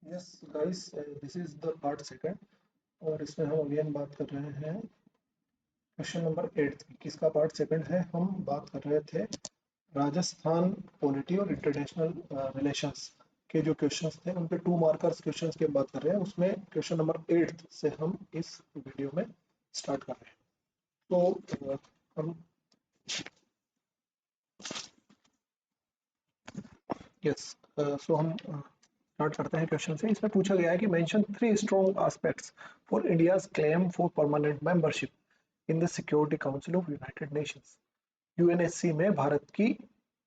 Yes guys, this is the part second. और इसमें हम अगेन बात कर रहे हैं क्वेश्चन नंबर 8 की। किसका पार्ट सेकंड है? हम बात कर रहे थे राजस्थान पॉलिटी और इंटरनेशनल रिलेशंस के जो क्वेश्चंस थे उनके 2 मार्कर्स क्वेश्चंस की हम बात कर रहे हैं। उसमें क्वेश्चन नंबर 8 से हम इस वीडियो में स्टार्ट कर रहे हैं। तो हम यस सो हम स्टार्ट करते हैं क्वेश्चन से। इसमें पूछा गया है कि mention 3 strong aspects for India's claim for permanent membership in the security council of United Nations. UNSC में भारत की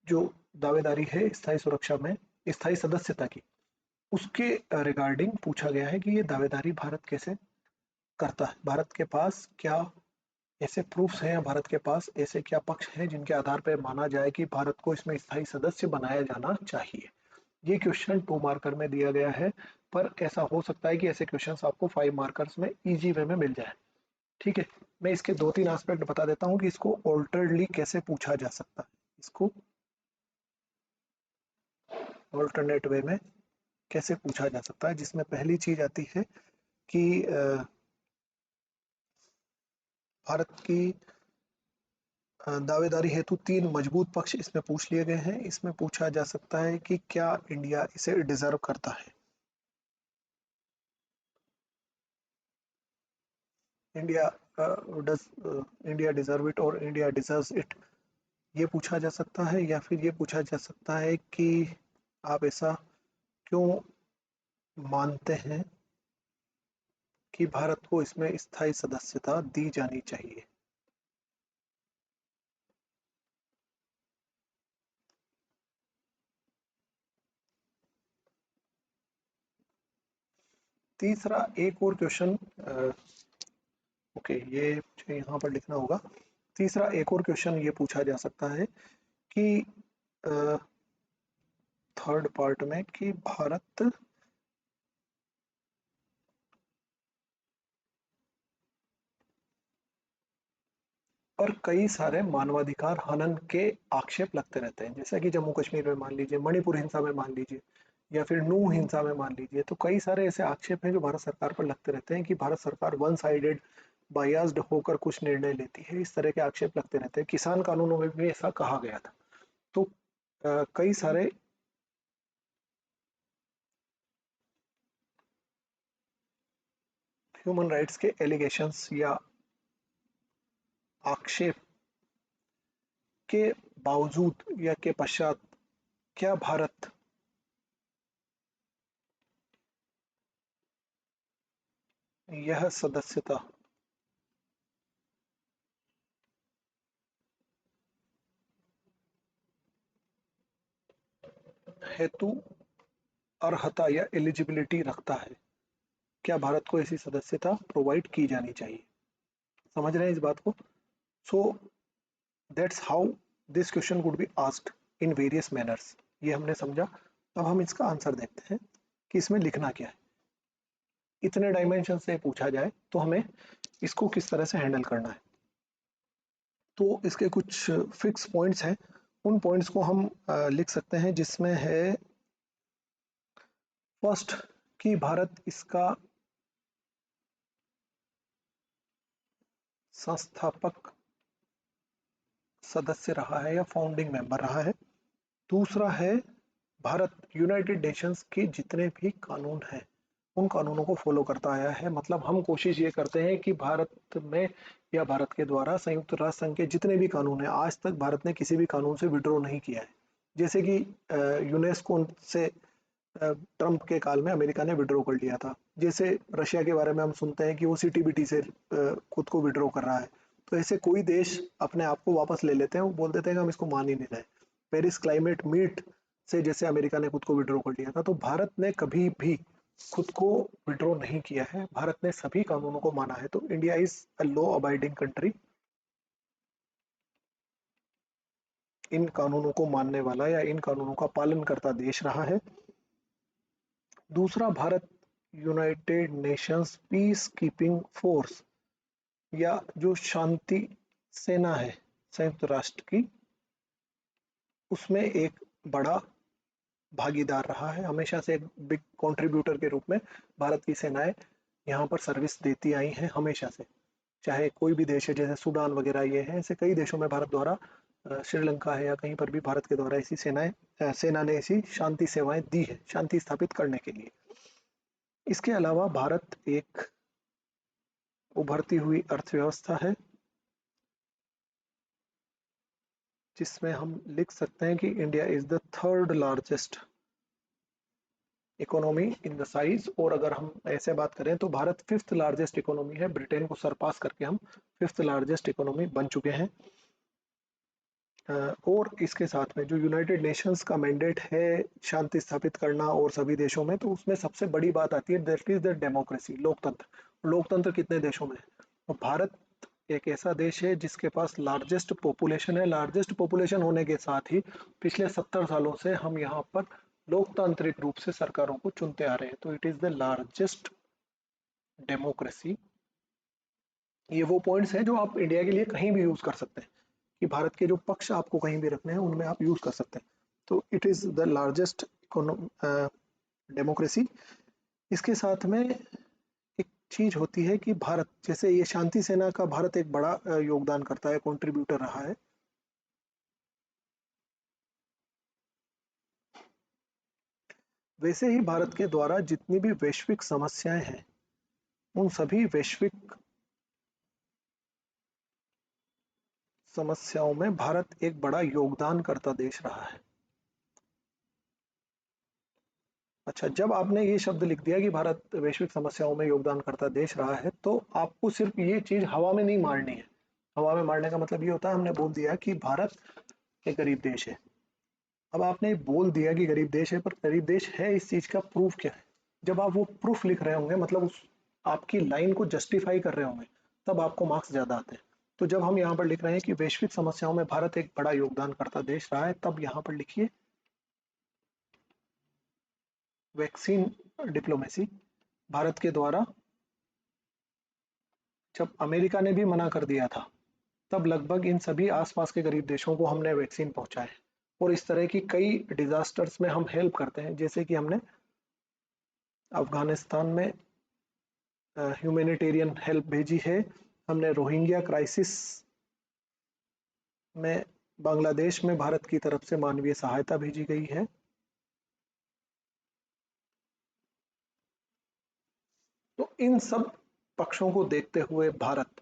जो दावेदारी है स्थायी सुरक्षा में, स्थायी सदस्यता की, उसके रिगार्डिंग पूछा गया है कि ये दावेदारी भारत कैसे करता है। भारत के पास क्या ऐसे प्रूफ्स हैं या भारत के पास ऐसे क्या पक्ष हैं जिनके आधार पर माना जाए कि भारत को इसमें स्थायी सदस्य बनाया जाना चाहिए। ये क्वेश्चन 2 मार्कर में दिया गया है, पर ऐसा हो सकता है कि ऐसे क्वेश्चंस आपको 5 मार्कर्स में इजी वे में मिल जाए। ठीक है, मैं इसके 2-3 एस्पेक्ट बता देता हूँ कि इसको ऑल्टरली कैसे पूछा जा सकता है, इसको ऑल्टरनेट वे में कैसे पूछा जा सकता है। जिसमें पहली चीज आती है कि भारत की दावेदारी हेतु 3 मजबूत पक्ष इसमें पूछ लिए गए हैं। इसमें पूछा जा सकता है कि क्या इंडिया इसे डिजर्व करता है, India does India deserve it और इंडिया डिजर्व्स इट। ये पूछा जा सकता है, या फिर ये पूछा जा सकता है कि आप ऐसा क्यों मानते हैं कि भारत को इसमें स्थायी सदस्यता दी जानी चाहिए। तीसरा एक और क्वेश्चन, ओके ये मुझे यहाँ पर लिखना होगा। तीसरा एक और क्वेश्चन ये पूछा जा सकता है कि थर्ड पार्ट में कि भारत पर कई सारे मानवाधिकार हनन के आक्षेप लगते रहते हैं, जैसा कि जम्मू कश्मीर में मान लीजिए, मणिपुर हिंसा में मान लीजिए, या फिर नू हिंसा में मान लीजिए। तो कई सारे ऐसे आक्षेप हैं जो भारत सरकार पर लगते रहते हैं कि भारत सरकार वन साइडेड बायास्ड होकर कुछ निर्णय लेती है। इस तरह के आक्षेप लगते रहते हैं। किसान कानूनों में भी ऐसा कहा गया था। तो कई सारे ह्यूमन राइट्स के एलिगेशंस या आक्षेप के बावजूद या के पश्चात क्या भारत यह सदस्यता हेतु अर्हता या एलिजिबिलिटी रखता है? क्या भारत को ऐसी सदस्यता प्रोवाइड की जानी चाहिए? समझ रहे हैं इस बात को? सो that's how this question would be asked in various manners. ये हमने समझा। अब हम इसका आंसर देखते हैं कि इसमें लिखना क्या है। इतने डायमेंशन से पूछा जाए तो हमें इसको किस तरह से हैंडल करना है। तो इसके कुछ फिक्स पॉइंट्स हैं। उन पॉइंट्स को हम लिख सकते हैं, जिसमें है फर्स्ट कि भारत इसका संस्थापक सदस्य रहा है या फाउंडिंग मेंबर रहा है। दूसरा है भारत यूनाइटेड नेशंस के जितने भी कानून हैं उन कानूनों को फॉलो करता आया है। मतलब हम कोशिश ये करते हैं कि भारत में या भारत के द्वारा संयुक्त राष्ट्र संघ के जितने भी कानून हैं, आज तक भारत ने किसी भी कानून से विड्रॉ नहीं किया है। जैसे कि यूनेस्को से ट्रंप के काल में अमेरिका ने विड्रॉ कर लिया था। जैसे रशिया के बारे में हम सुनते हैं कि वो सीटीबीटी से खुद को विड्रॉ कर रहा है। तो ऐसे कोई देश अपने आप को वापस ले लेते हैं, वो बोल देते हैं कि हम इसको मान ही नहीं रहे। पेरिस क्लाइमेट मीट से जैसे अमेरिका ने खुद को विड्रॉ कर लिया था, तो भारत ने कभी भी खुद को विड्रॉ नहीं किया है। भारत ने सभी कानूनों को माना है। तो India is a law abiding country, इन कानूनों को मानने वाला या इन कानूनों का पालन करता देश रहा है। दूसरा, Bharat United Nations peace keeping force या जो शांति सेना है संयुक्त राष्ट्र की, उसमें एक बड़ा भागीदार रहा है, हमेशा से एक बिग कंट्रीब्यूटर के रूप में भारत की सेनाएं यहाँ पर सर्विस देती आई हैं हमेशा से। चाहे कोई भी देश है, जैसे सूडान वगैरह ये है, ऐसे कई देशों में भारत द्वारा, श्रीलंका है या कहीं पर भी भारत के द्वारा ऐसी सेना ने ऐसी शांति सेवाएं दी है शांति स्थापित करने के लिए। इसके अलावा भारत एक उभरती हुई अर्थव्यवस्था है, जिसमें हम लिख सकते हैं कि India is the third largest economy in the size, और अगर हम ऐसे बात करें तो भारत फिफ्थ लार्जेस्ट इकोनॉमी है, ब्रिटेन को सरपास करके हम फिफ्थ लार्जेस्ट इकोनॉमी बन चुके हैं। और इसके साथ में जो यूनाइटेड नेशंस का मैंडेट है शांति स्थापित करना और सभी देशों में, तो उसमें सबसे बड़ी बात आती है दैट इज द डेमोक्रेसी, लोकतंत्र। लोकतंत्र कितने देशों में है? और भारत एक ऐसा देश है जिसके पास लार्जेस्ट पॉपुलेशन है। लार्जेस्ट पॉपुलेशन होने के साथ ही पिछले 70 सालों से हम यहाँ पर लोकतांत्रिक रूप से सरकारों को चुनते आ रहे हैं, तो it is the largest democracy. ये वो पॉइंट्स हैं जो आप इंडिया के लिए कहीं भी यूज कर सकते हैं, कि भारत के जो पक्ष आपको कहीं भी रखने हैं उनमें आप यूज कर सकते हैं। तो it is the largest democracy. इसके साथ में एक चीज होती है कि भारत, जैसे ये शांति सेना का भारत एक बड़ा योगदान करता है, कंट्रीब्यूटर रहा है। वैसे ही भारत के द्वारा जितनी भी वैश्विक समस्याएं हैं, उन सभी वैश्विक समस्याओं में भारत एक बड़ा योगदान करता देश रहा है। अच्छा, जब आपने ये शब्द लिख दिया कि भारत वैश्विक समस्याओं में योगदान करता देश रहा है, तो आपको सिर्फ ये चीज हवा में नहीं मारनी है। हवा में मारने का मतलब ये होता है, हमने बोल दिया कि भारत एक गरीब देश है। अब आपने बोल दिया कि गरीब देश है, पर गरीब देश है इस चीज का प्रूफ क्या है? जब आप वो प्रूफ लिख रहे होंगे, मतलब उस आपकी लाइन को जस्टिफाई कर रहे होंगे, तब आपको मार्क्स ज्यादा आते हैं। तो जब हम यहाँ पर लिख रहे हैं कि वैश्विक समस्याओं में भारत एक बड़ा योगदान करता देश रहा है, तब यहाँ पर लिखिए वैक्सीन डिप्लोमेसी। भारत के द्वारा, जब अमेरिका ने भी मना कर दिया था, तब लगभग इन सभी आसपास के गरीब देशों को हमने वैक्सीन पहुंचाए। और इस तरह की कई डिजास्टर्स में हम हेल्प करते हैं, जैसे कि हमने अफगानिस्तान में ह्यूमैनिटेरियन हेल्प भेजी है, हमने रोहिंग्या क्राइसिस में बांग्लादेश में भारत की तरफ से मानवीय सहायता भेजी गई है। तो इन सब पक्षों को देखते हुए भारत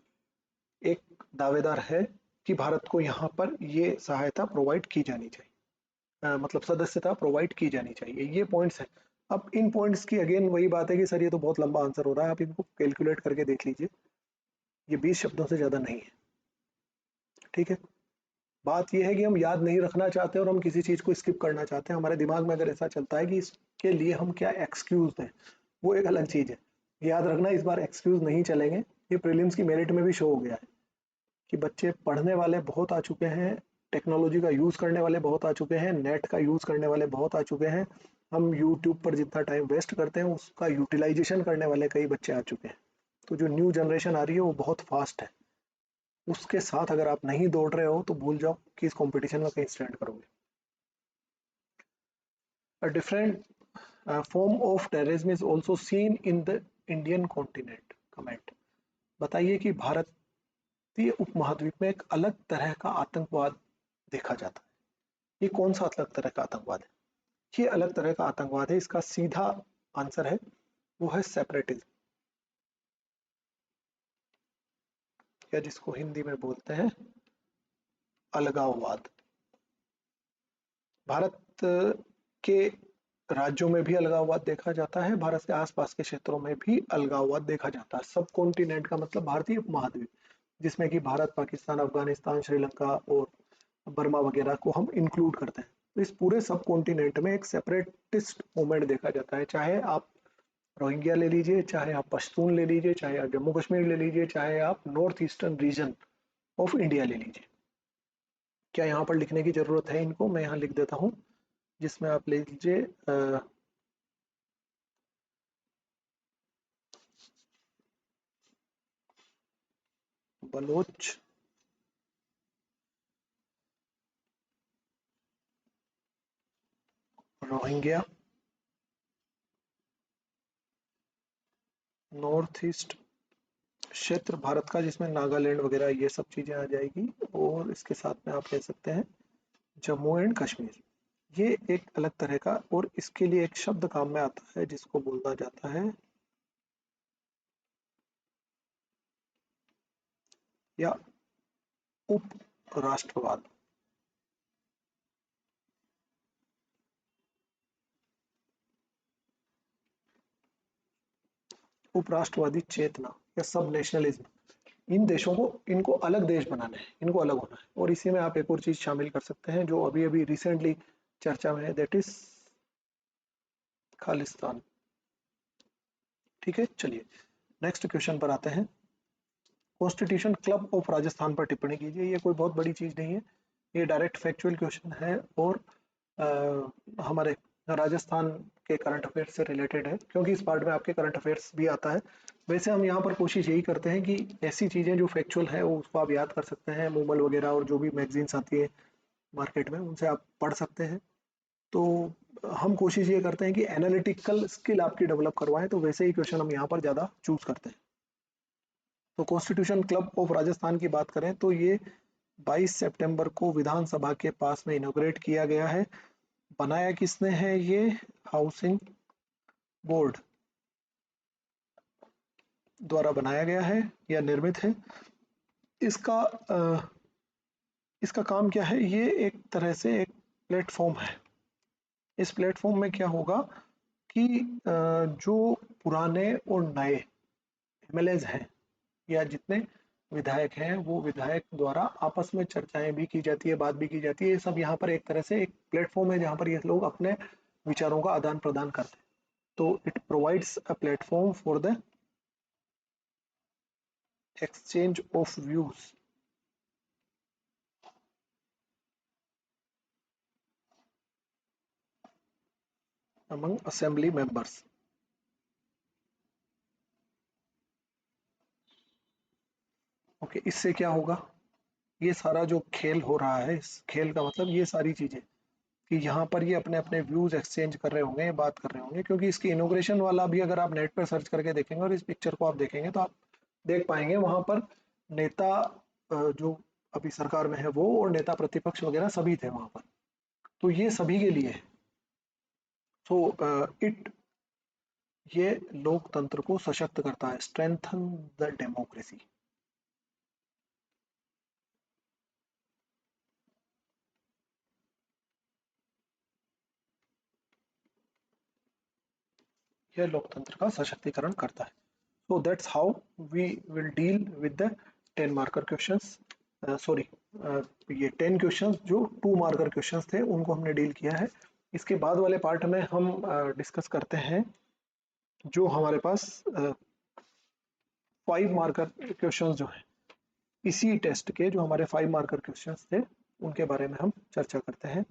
एक दावेदार है कि भारत को यहाँ पर ये सहायता प्रोवाइड की जानी चाहिए, मतलब सदस्यता प्रोवाइड की जानी चाहिए। ये पॉइंट्स हैं। अब इन पॉइंट्स की अगेन वही बात है कि सर ये तो बहुत लंबा आंसर हो रहा है, आप इनको कैलकुलेट करके देख लीजिए, ये 20 शब्दों से ज्यादा नहीं है। ठीक है, बात यह है कि हम याद नहीं रखना चाहते और हम किसी चीज को स्किप करना चाहते हैं। हमारे दिमाग में अगर ऐसा चलता है कि इसके लिए हम क्या एक्सक्यूज दें, वो एक अलग चीज है। याद रखना, इस बार एक्सक्यूज नहीं चलेंगे। ये प्रीलिम्स की मेरिट में भी शो हो गया है कि बच्चे पढ़ने वाले बहुत आ चुके हैं, टेक्नोलॉजी का यूज करने वाले बहुत आ चुके हैं, नेट का यूज करने वाले बहुत आ चुके हैं। हम यूट्यूब पर जितना टाइम वेस्ट करते हैं उसका यूटिलाइजेशन करने वाले कई बच्चे आ चुके हैं। तो जो न्यू जनरेशन आ रही है वो बहुत फास्ट है। उसके साथ अगर आप नहीं दौड़ रहे हो तो भूल जाओ कि इस कंपटीशन में कहीं स्टैंड करोगे। A different form of terrorism is also seen in the Indian continent. Comment बताइए कि भारतीय उपमहाद्वीप में एक अलग तरह का आतंकवाद देखा जाता है। ये कौन सा अलग तरह का आतंकवाद है? ये अलग तरह का आतंकवाद है, इसका सीधा आंसर है, वो है सेपरेटिज्म, या जिसको हिंदी में बोलते हैं अलगाववाद। भारत के राज्यों में भी अलगाववाद देखा जाता है, भारत के आसपास के क्षेत्रों में भी अलगाववाद देखा जाता है। सब कॉन्टिनेंट का मतलब भारतीय उपमहाद्वीप, जिसमें कि भारत, पाकिस्तान, अफगानिस्तान, श्रीलंका और बर्मा वगैरह को हम इंक्लूड करते हैं। तो इस पूरे सब कॉन्टिनेंट में एक सेपरेटिस्ट मूवमेंट देखा जाता है। चाहे आप रोहिंग्या ले लीजिए, चाहे आप पश्तून ले लीजिए, चाहे आप जम्मू कश्मीर ले लीजिए, चाहे आप north eastern region of India ले लीजिए। क्या यहाँ पर लिखने की जरूरत है इनको? मैं यहाँ लिख देता हूँ, जिसमें आप ले लीजिए बलोच, रोहिंग्या, नॉर्थ ईस्ट क्षेत्र भारत का जिसमें नागालैंड वगैरह ये सब चीजें आ जाएगी, और इसके साथ में आप कह सकते हैं जम्मू एंड कश्मीर। ये एक अलग तरह का, और इसके लिए एक शब्द काम में आता है जिसको बोला जाता है या उप राष्ट्रवाद। उपराष्ट्रवादी चेतना या सब नेशनलिज्म, इन देशों को, इनको अलग देश बनाना है, इनको अलग होना है। और इसी में आप एक और चीज शामिल कर सकते हैं जो अभी अभी रिसेंटली चर्चा में है, दैट इज खालिस्तान। ठीक है, चलिए नेक्स्ट क्वेश्चन पर आते हैं। कॉन्स्टिट्यूशन क्लब ऑफ राजस्थान पर टिप्पणी कीजिए। ये कोई बहुत बड़ी चीज नहीं है, ये डायरेक्ट फैक्चुअल क्वेश्चन है, और हमारे राजस्थान के करंट अफेयर्स से रिलेटेड है, क्योंकि इस पार्ट में आपके करंट अफेयर्स भी आता है। वैसे हम यहाँ पर कोशिश यही करते हैं कि ऐसी चीजें जो फैक्चुअल है वो उसको आप याद कर सकते हैं, मूवल वगैरह और जो भी मैगजीन्स आती है मार्केट में उनसे आप पढ़ सकते हैं। तो हम कोशिश ये करते हैं कि एनालिटिकल स्किल आपकी डेवलप करवाएं, तो वैसे ही क्वेश्चन हम यहाँ पर ज्यादा चूज करते हैं। तो कॉन्स्टिट्यूशन क्लब ऑफ राजस्थान की बात करें तो ये 22 सितंबर को विधानसभा के पास में इनॉग्रेट किया गया है। बनाया किसने है ये? हाउसिंग बोर्ड द्वारा बनाया गया है या निर्मित है। इसका इसका काम क्या है? ये एक तरह से एक प्लेटफॉर्म है। इस प्लेटफॉर्म में क्या होगा कि जो पुराने और नए एमएलएज हैं या जितने विधायक हैं, वो विधायक द्वारा आपस में चर्चाएं भी की जाती है, बात भी की जाती है। ये सब यहाँ पर एक तरह से एक प्लेटफॉर्म है जहाँ पर ये लोग अपने विचारों का आदान प्रदान करते हैं। तो it provides a platform for the exchange of views among assembly members। Okay, इससे क्या होगा? ये सारा जो खेल हो रहा है, इस खेल का मतलब ये सारी चीजें कि यहाँ पर ये अपने अपने व्यूज एक्सचेंज कर रहे होंगे, बात कर रहे होंगे, क्योंकि इसकी इनोग्रेशन वाला भी अगर आप नेट पर सर्च करके देखेंगे और इस पिक्चर को आप देखेंगे तो आप देख पाएंगे वहां पर नेता जो अभी सरकार में है वो, और नेता प्रतिपक्ष वगैरह सभी थे वहां पर। तो ये सभी के लिए है। सो इट ये लोकतंत्र को सशक्त करता है, स्ट्रेंथन द डेमोक्रेसी। यह लोकतंत्र का सशक्तिकरण करता है। So that's how we will deal with the 10 marker questions. Sorry, ये 10 क्वेश्चंस जो 2 मार्कर क्वेश्चंस थे उनको हमने डील किया है। इसके बाद वाले पार्ट में हम डिस्कस करते हैं जो हमारे पास 5 मार्कर क्वेश्चंस जो है, इसी टेस्ट के जो हमारे 5 मार्कर क्वेश्चंस थे उनके बारे में हम चर्चा करते हैं।